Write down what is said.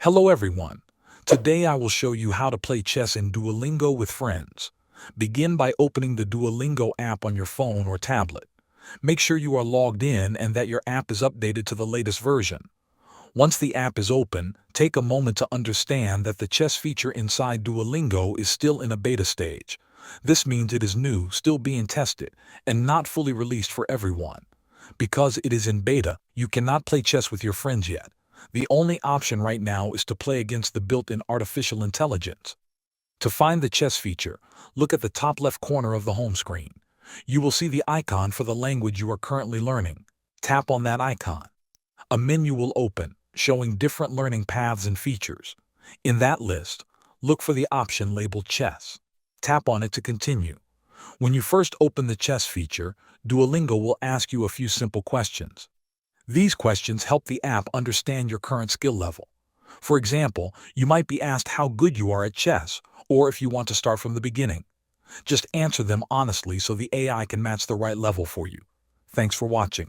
Hello everyone. Today I will show you how to play chess in Duolingo with friends. Begin by opening the Duolingo app on your phone or tablet. Make sure you are logged in and that your app is updated to the latest version. Once the app is open, take a moment to understand that the chess feature inside Duolingo is still in a beta stage. This means it is new, still being tested, and not fully released for everyone. Because it is in beta, you cannot play chess with your friends yet. The only option right now is to play against the built-in artificial intelligence. To find the chess feature, look at the top left corner of the home screen. You will see the icon for the language you are currently learning. Tap on that icon. A menu will open, showing different learning paths and features. In that list, look for the option labeled Chess. Tap on it to continue. When you first open the chess feature, Duolingo will ask you a few simple questions. These questions help the app understand your current skill level. For example, you might be asked how good you are at chess, or if you want to start from the beginning. Just answer them honestly so the AI can match the right level for you. Thanks for watching.